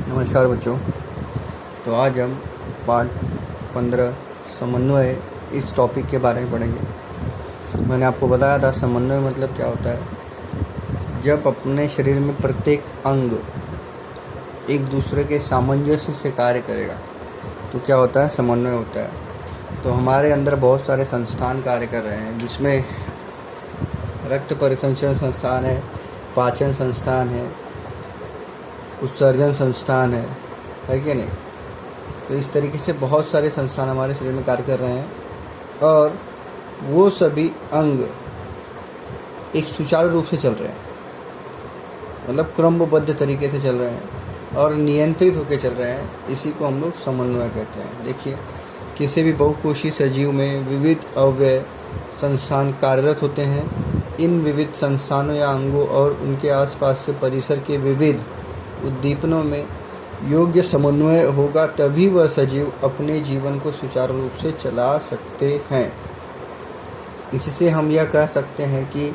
नमस्कार बच्चों। तो आज हम पार्ट 15 समन्वय इस टॉपिक के बारे में पढ़ेंगे। मैंने आपको बताया था समन्वय मतलब क्या होता है। जब अपने शरीर में प्रत्येक अंग एक दूसरे के सामंजस्य से कार्य करेगा तो क्या होता है, समन्वय होता है। तो हमारे अंदर बहुत सारे संस्थान कार्य कर रहे हैं, जिसमें रक्त परिसंचरण संस्थान है, पाचन संस्थान है, उत्सर्जन संस्थान है कि नहीं। तो इस तरीके से बहुत सारे संस्थान हमारे शरीर में कार्य कर रहे हैं और वो सभी अंग एक सुचारू रूप से चल रहे हैं, मतलब क्रमबद्ध तरीके से चल रहे हैं और नियंत्रित होकर चल रहे हैं। इसी को हम लोग समन्वय कहते हैं। देखिए, किसी भी बहुकोशीय सजीव में विविध अवयव संस्थान कार्यरत होते हैं। इन विविध संस्थानों या अंगों और उनके आसपास के परिसर के विविध उद्दीपनों में योग्य समन्वय होगा, तभी वह सजीव अपने जीवन को सुचारू रूप से चला सकते हैं। इससे हम यह कह सकते हैं कि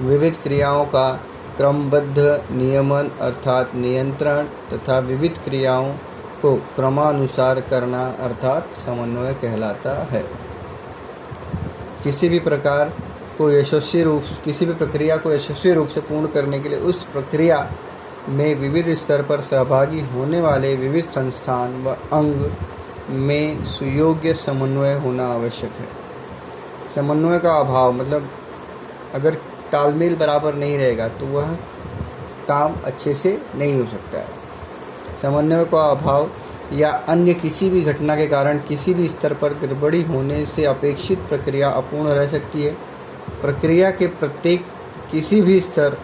विविध क्रियाओं का क्रमबद्ध नियमन अर्थात नियंत्रण तथा विविध क्रियाओं को क्रमानुसार करना अर्थात समन्वय कहलाता है। किसी भी प्रक्रिया को यशस्वी रूप से पूर्ण करने के लिए उस प्रक्रिया में विविध स्तर पर सहभागी होने वाले विविध संस्थान व अंग में सुयोग्य समन्वय होना आवश्यक है। समन्वय का अभाव मतलब अगर तालमेल बराबर नहीं रहेगा तो वह काम अच्छे से नहीं हो सकता है। समन्वय का अभाव या अन्य किसी भी घटना के कारण किसी भी स्तर पर गड़बड़ी होने से अपेक्षित प्रक्रिया अपूर्ण रह सकती है। प्रक्रिया के प्रत्येक किसी भी स्तर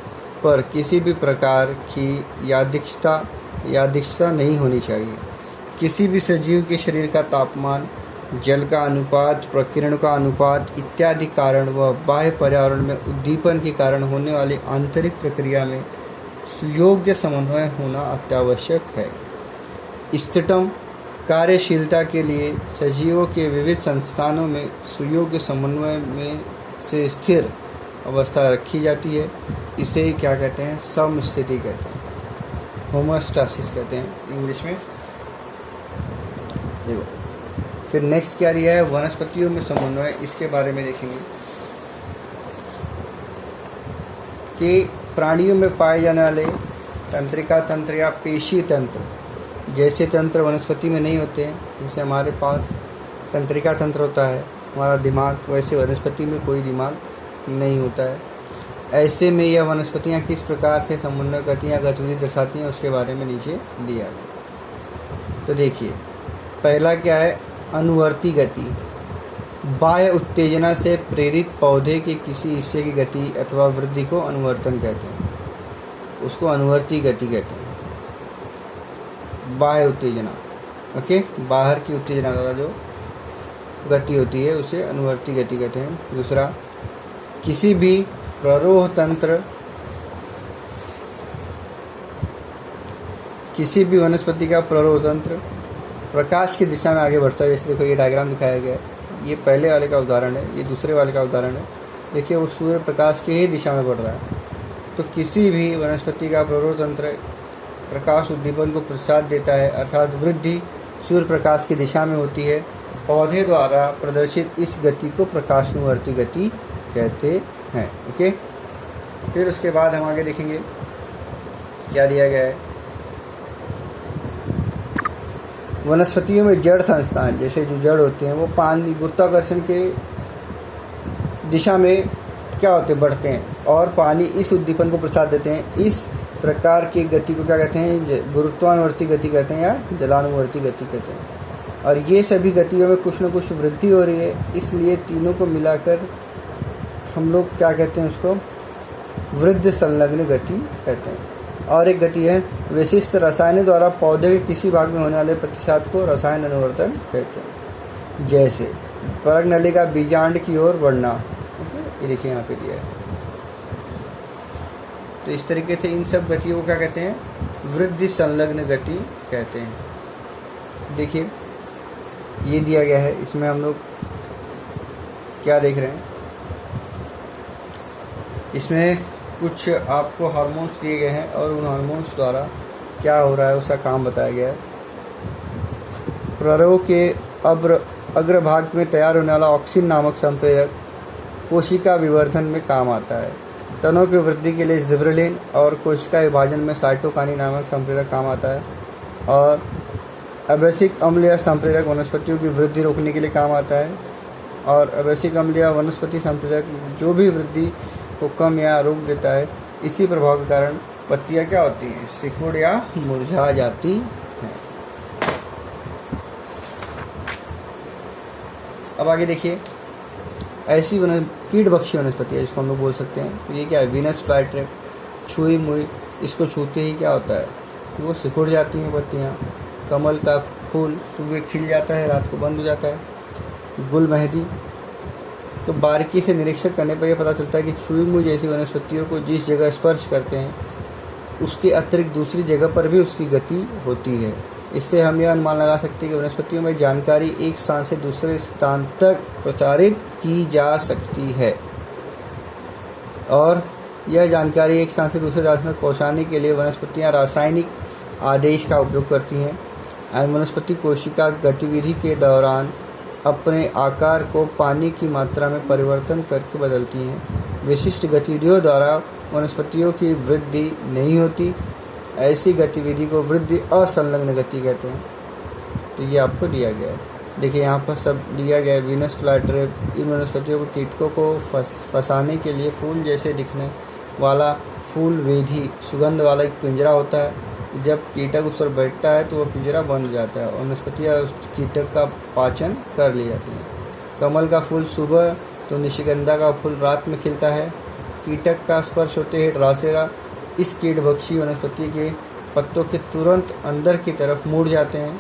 पर किसी भी प्रकार की यादृच्छिकता नहीं होनी चाहिए। किसी भी सजीव के शरीर का तापमान, जल का अनुपात, प्रकीर्ण का अनुपात इत्यादि कारण व बाह्य पर्यावरण में उद्दीपन के कारण होने वाली आंतरिक प्रक्रिया में सुयोग्य समन्वय होना अत्यावश्यक है। इष्टतम कार्यशीलता के लिए सजीवों के विविध संस्थानों में सुयोग्य समन्वय में से स्थिर अवस्था रखी जाती है। इसे क्या कहते हैं, समस्थिति कहते हैं, होमोस्टासिस कहते हैं इंग्लिश में। देखो, फिर नेक्स्ट क्या दिया है, वनस्पतियों में समन्वय। इसके बारे में देखेंगे कि प्राणियों में पाए जाने वाले तंत्रिका तंत्र या पेशी तंत्र जैसे तंत्र वनस्पति में नहीं होते हैं। जैसे हमारे पास तंत्रिका तंत्र होता है, हमारा दिमाग, वैसे वनस्पति में कोई दिमाग नहीं होता है। ऐसे में यह वनस्पतियाँ किस प्रकार से समन्वय करती हैं, गतिविधि दर्शाती हैं, उसके बारे में नीचे दिया है। तो देखिए, पहला क्या है, अनुवर्ती गति। बाह्य उत्तेजना से प्रेरित पौधे के किसी हिस्से की गति अथवा वृद्धि को अनुवर्तन कहते हैं। उसको अनुवर्ती गति कहते हैं। बाह्य उत्तेजना, ओके, बाहर की उत्तेजना द्वारा जो गति होती है उसे अनुवर्ती गति कहते हैं। दूसरा, किसी भी प्ररोह तंत्र, किसी भी वनस्पति का प्ररोह तंत्र प्रकाश की दिशा में आगे बढ़ता है। जैसे देखो, ये डायग्राम दिखाया गया है, ये पहले वाले का उदाहरण है, ये दूसरे वाले का उदाहरण है। देखिए, वो सूर्य प्रकाश की ही दिशा में बढ़ रहा है। तो किसी भी वनस्पति का प्ररोह तंत्र प्रकाश उद्दीपन को प्रोत्साहन देता है, अर्थात वृद्धि सूर्य प्रकाश की दिशा में होती है। पौधे द्वारा प्रदर्शित इस गति को प्रकाशानुवर्ती गति कहते हैं। ओके, फिर उसके बाद हम आगे देखेंगे क्या दिया गया है। वनस्पतियों में जड़ संस्थान, जैसे जो जड़ होते हैं वो पानी गुरुत्वाकर्षण के दिशा में क्या होते हैं, बढ़ते हैं और पानी इस उद्दीपन को प्रोत्साहन देते हैं। इस प्रकार की गति को क्या कहते हैं, गुरुत्वानुवर्ती गति कहते हैं या जलानुवर्ती गति कहते हैं। और ये सभी गतियों में कुछ न कुछ वृद्धि हो रही है, इसलिए तीनों को मिलाकर हम लोग क्या कहते हैं, उसको वृद्ध संलग्न गति कहते हैं। और एक गति है विशिष्ट रसायनों द्वारा पौधे के किसी भाग में होने वाले प्रतिसाद को रसायन अनुवर्तन कहते हैं। जैसे परगनली का बीजांड की ओर बढ़ना, ये देखिए यहाँ पे दिया है। तो इस तरीके से इन सब गतियों को क्या कहते हैं, वृद्धि संलग्न गति कहते हैं। देखिए, ये दिया गया है, इसमें हम लोग क्या देख रहे हैं, इसमें कुछ आपको हार्मोन्स दिए गए हैं और उन हार्मोन्स द्वारा क्या हो रहा है उसका काम बताया गया है। प्ररोह के अग्रभाग में तैयार होने वाला ऑक्सिन नामक संप्रेरक कोशिका विवर्धन में काम आता है। तनों की वृद्धि के लिए जिब्रेलिन और कोशिका विभाजन में साइटोकाइनिन नामक संप्रेरक काम आता है। और अबैसिक अम्ल या संप्रेरक वनस्पतियों की वृद्धि रोकने के लिए काम आता है। और अबैसिक अम्ल या वनस्पति संप्रेरक जो भी वृद्धि को कम या रोक देता है, इसी प्रभाव के कारण पत्तियां क्या होती हैं, सिकुड़ या मुरझा जाती हैं। अब आगे देखिए, ऐसी कीटभक्षी वनस्पति है जिसको हम लोग बोल सकते हैं। तो ये क्या है, वीनस फ्लाईट्रैप, छुई मुई, इसको छूते ही क्या होता है, वो सिकुड़ जाती हैं पत्तियाँ। कमल का फूल सुबह खिल जाता है, रात को बंद हो जाता है। गुल मेहंदी, तो बारीकी से निरीक्षण करने पर यह पता चलता है कि छुई मुई जैसी वनस्पतियों को जिस जगह स्पर्श करते हैं उसके अतिरिक्त दूसरी जगह पर भी उसकी गति होती है। इससे हम यह अनुमान लगा सकते हैं कि वनस्पतियों में जानकारी एक स्थान से दूसरे स्थान तक प्रचारित की जा सकती है, और यह जानकारी एक स्थान से दूसरे स्थान तक पहुँचाने के लिए वनस्पतियाँ रासायनिक आदेश का उपयोग करती हैं। वनस्पति कोशिका गतिविधि के दौरान अपने आकार को पानी की मात्रा में परिवर्तन करके बदलती हैं। विशिष्ट गतिविधियों द्वारा वनस्पतियों की वृद्धि नहीं होती। ऐसी गतिविधि को वृद्धि असंलग्न गति कहते हैं। तो ये आपको दिया गया है, देखिए यहाँ पर सब दिया गया है। वीनस फ्लाईट्रैप इन वनस्पतियों को कीटकों को फंसाने के लिए फूल जैसे दिखने वाला फूल वेधी सुगंध वाला एक पिंजरा होता है। जब कीटक उस पर बैठता है तो वह पिंजरा बंद हो जाता है और वनस्पतियाँ उस कीटक का पाचन कर ली जाती हैं। कमल का फूल सुबह तो निशिगंधा का फूल रात में खिलता है। कीटक का स्पर्श होते ही ड्रासेरा इस कीटभक्षी वनस्पति के पत्तों के तुरंत अंदर की तरफ मुड़ जाते हैं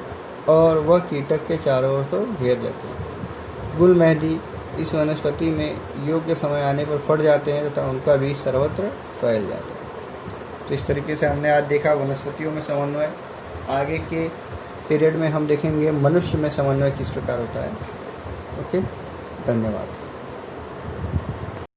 और वह कीटक के चारों ओर तो घेर लेते हैं। गुल मेहंदी इस वनस्पति में योग्य समय आने पर फट जाते हैं तथा उनका बीज सर्वत्र फैल जाता है। तो इस तरीके से हमने आज देखा वनस्पतियों में समन्वय। आगे के पीरियड में हम देखेंगे मनुष्य में समन्वय किस प्रकार होता है। ओके, धन्यवाद।